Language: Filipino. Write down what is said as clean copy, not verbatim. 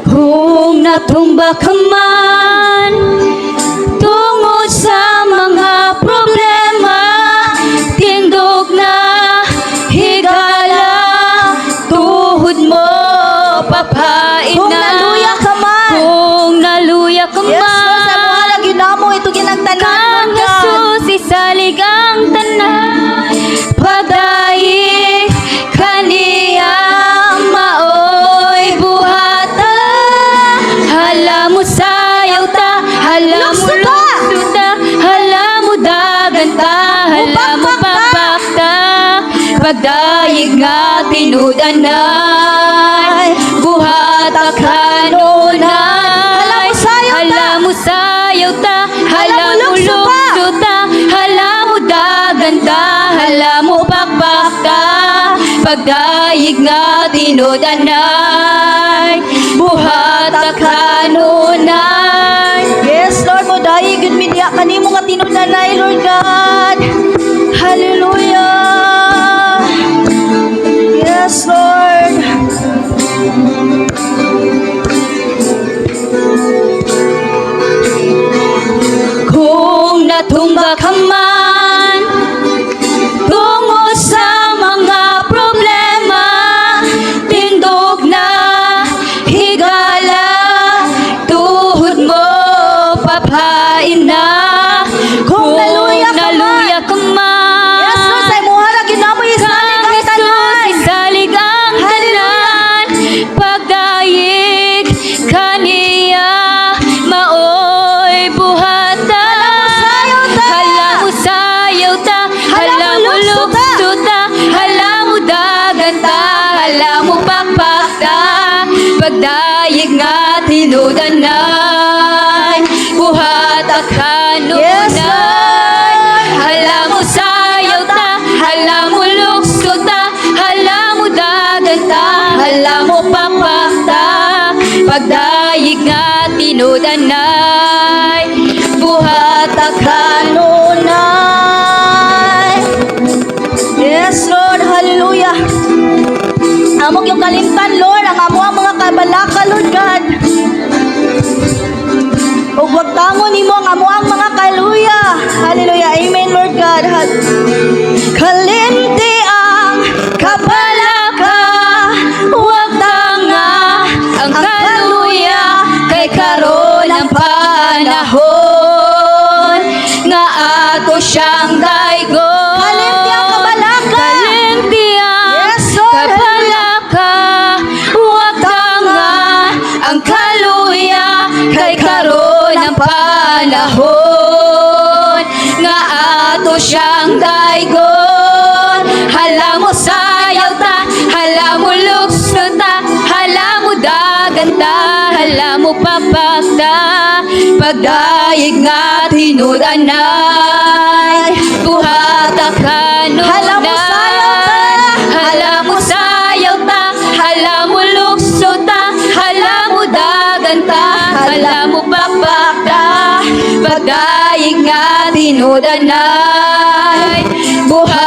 Kung natumba ka man tungod sa mga problema, tindog na higala, tuhod mo papain Kung na. naluya ka man. Kung naluya ka Yes, man, Lord, sa mga lagi namo ito ginagtanan, kang Lord God. nasusi sa ligang tanan, pagdaig kaniya maoy buhata. Hala mo sayaw ta, hala mo Lukso ta. lukso ta, hala mo dagan ta, hala mo Upakpak ta. papak ta. Pagdaig nga tinudanay, buhata kanunay. Hala mo sayaw ta, hala mo lukso ta, hala mo dagan ta, hala mo pakpak ta. Pagdaig nga tinudanay, buhata kanunay. Yes, Lord, mo dahil good media kanimo nga tinunanay, Lord God. Hallelujah. Yes, Lord. Kung natumba ka man tungod sa mga problema, tindog na higala, tuhod mo papain na. Kung naluya ka man, Yes, Lord, sa imuha na ginamo yung salig ang tanan. salig ang tanan, pagdaig kaniya maoy buhata. Hala mo sayaw ta, hala mo lukso ta, hala mo dagan ta, hala mo pakpak ta. Pagdaig nga tinudanay, buhata Yes, kanunay. Hala mo sayaw ta, hala mo lukso ta, hala mo dagan ta, hala mo pakpak ta. Pagdaig nga tinudanay, buhata kanunay. Yes, Lord. Hallelujah. Amok yung kalimtan, Lord. Ang amo ang mga kabalaka, Lord God. O wag tango nimo ang amo ang mga kaluya. Hallelujah. Amen, Lord God. Kalimti ang kabalaka. Huwag tanga ang kaluya, kay karon ang panahon nga ato siyang daygon. Kalimti ang kabalaka. Kalimti ang Yes, Lord. kabalaka. Huwag tanga ang kaluya, kay karon ang panahon nga ato siyang daygon. Hala mo sayaw ta, hala mo lukso ta, hala mo dagan ta, hala mo pakpak ta. Pagdaig nga tinudanay, buhata Hala mo kanunay. Hala mo sayaw ta, hala mo lukso ta, hala mo dagan ta, hala mo pakpak ta. Pagdaig nga tinudanay, buhata